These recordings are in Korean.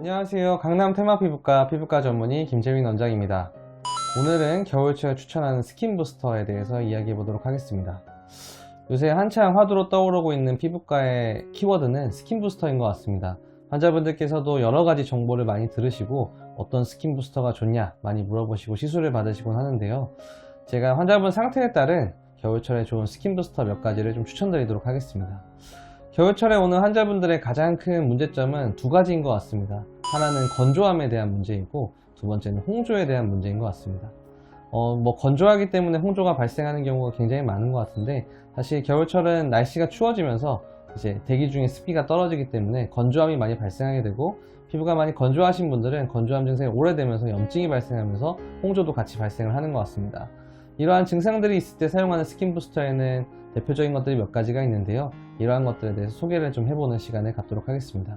안녕하세요. 강남 테마피부과 피부과 전문의 김재민 원장입니다. 오늘은 겨울철에 추천하는 스킨 부스터에 대해서 이야기해 보도록 하겠습니다. 요새 한창 화두로 떠오르고 있는 피부과의 키워드는 스킨 부스터인 것 같습니다. 환자분들께서도 여러 가지 정보를 많이 들으시고 어떤 스킨 부스터가 좋냐 많이 물어보시고 시술을 받으시곤 하는데요. 제가 환자분 상태에 따른 겨울철에 좋은 스킨 부스터 몇 가지를 좀 추천드리도록 하겠습니다. 겨울철에 오는 환자분들의 가장 큰 문제점은 두 가지인 것 같습니다. 하나는 건조함에 대한 문제이고 두 번째는 홍조에 대한 문제인 것 같습니다. 건조하기 때문에 홍조가 발생하는 경우가 굉장히 많은 것 같은데, 사실 겨울철은 날씨가 추워지면서 이제 대기 중에 습기가 떨어지기 때문에 건조함이 많이 발생하게 되고, 피부가 많이 건조하신 분들은 건조함 증상이 오래되면서 염증이 발생하면서 홍조도 같이 발생을 하는 것 같습니다. 이러한 증상들이 있을 때 사용하는 스킨 부스터에는 대표적인 것들이 몇 가지가 있는데요. 이러한 것들에 대해서 소개를 좀 해보는 시간을 갖도록 하겠습니다.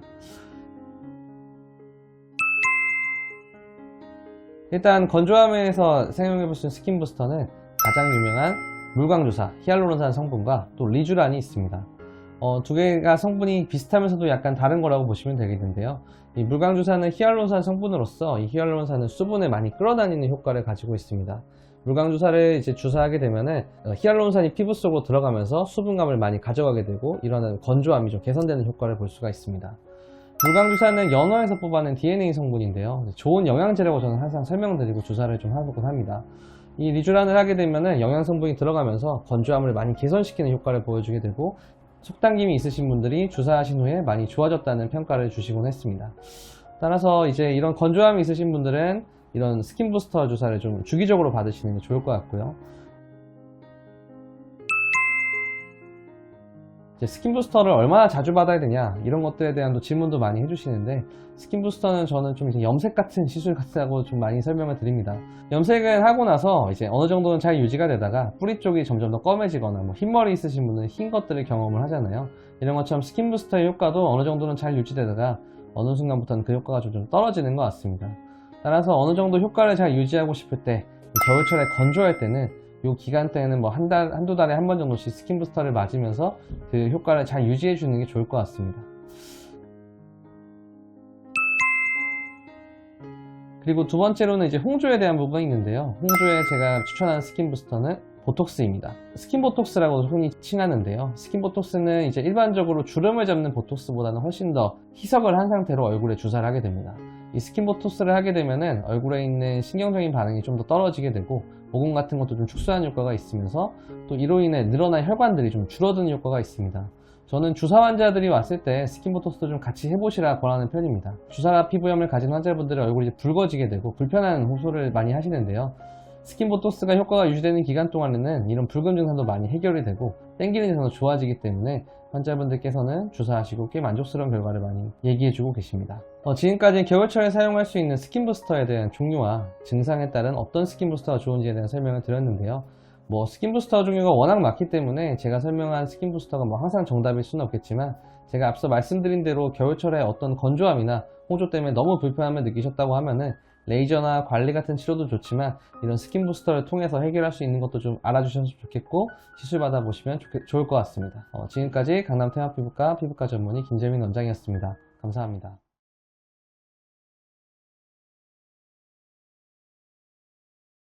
일단 건조함에서 사용해볼 수 있는 스킨 부스터는 가장 유명한 물광주사, 히알루론산 성분과 또 리쥬란이 있습니다. 두 개가 성분이 비슷하면서도 약간 다른 거라고 보시면 되겠는데요. 이 물광주사는 히알루론산 성분으로서 이 히알루론산은 수분을 많이 끌어다니는 효과를 가지고 있습니다. 물광주사를 이제 주사하게 되면은 히알루론산이 피부 속으로 들어가면서 수분감을 많이 가져가게 되고 이러한 건조함이 좀 개선되는 효과를 볼 수가 있습니다. 물광주사는 연어에서 뽑아낸 DNA 성분인데요. 좋은 영양제라고 저는 항상 설명드리고 주사를 좀 하곤 합니다. 이 리쥬란을 하게 되면은 영양 성분이 들어가면서 건조함을 많이 개선시키는 효과를 보여주게 되고, 속당김이 있으신 분들이 주사하신 후에 많이 좋아졌다는 평가를 주시곤 했습니다. 따라서 이제 이런 건조함이 있으신 분들은 이런 스킨 부스터 주사를 좀 주기적으로 받으시는 게 좋을 것 같고요. 이제 스킨 부스터를 얼마나 자주 받아야 되냐 이런 것들에 대한 또 질문도 많이 해주시는데, 스킨 부스터는 저는 좀 이제 염색 같은 시술 같다고 좀 많이 설명을 드립니다. 염색을 하고 나서 이제 어느 정도는 잘 유지가 되다가 뿌리 쪽이 점점 더 검해지거나 흰머리 있으신 분은 흰 것들을 경험을 하잖아요. 이런 것처럼 스킨 부스터의 효과도 어느 정도는 잘 유지되다가 어느 순간부터는 그 효과가 좀 떨어지는 것 같습니다. 따라서 어느 정도 효과를 잘 유지하고 싶을 때, 겨울철에 건조할 때는 이 기간대에는 한두 달에 한 번 정도씩 스킨 부스터를 맞으면서 그 효과를 잘 유지해 주는 게 좋을 것 같습니다. 그리고 두 번째로는 이제 홍조에 대한 부분이 있는데요. 홍조에 제가 추천하는 스킨 부스터는 보톡스입니다. 스킨 보톡스라고 흔히 칭하는데요. 스킨 보톡스는 이제 일반적으로 주름을 잡는 보톡스보다는 훨씬 더 희석을 한 상태로 얼굴에 주사를 하게 됩니다. 이 스킨 보톡스를 하게 되면은 얼굴에 있는 신경적인 반응이 좀 더 떨어지게 되고, 모공 같은 것도 좀 축소하는 효과가 있으면서 또 이로 인해 늘어난 혈관들이 좀 줄어드는 효과가 있습니다. 저는 주사 환자들이 왔을 때 스킨 보톡스도 좀 같이 해보시라 권하는 편입니다. 주사 피부염을 가진 환자분들의 얼굴이 붉어지게 되고 불편한 호소를 많이 하시는데요. 스킨 보톡스가 효과가 유지되는 기간 동안에는 이런 붉은 증상도 많이 해결이 되고 땡기는 증상도 좋아지기 때문에 환자분들께서는 주사하시고 꽤 만족스러운 결과를 많이 얘기해주고 계십니다. 지금까지 겨울철에 사용할 수 있는 스킨 부스터에 대한 종류와 증상에 따른 어떤 스킨 부스터가 좋은지에 대한 설명을 드렸는데요. 스킨 부스터 종류가 워낙 많기 때문에 제가 설명한 스킨 부스터가 항상 정답일 수는 없겠지만, 제가 앞서 말씀드린 대로 겨울철에 어떤 건조함이나 홍조 때문에 너무 불편함을 느끼셨다고 하면은 레이저나 관리 같은 치료도 좋지만 이런 스킨 부스터를 통해서 해결할 수 있는 것도 좀 알아주셨으면 좋겠고 시술 받아보시면 좋을 것 같습니다. 지금까지 강남 테마피부과 피부과 전문의 김재민 원장이었습니다. 감사합니다.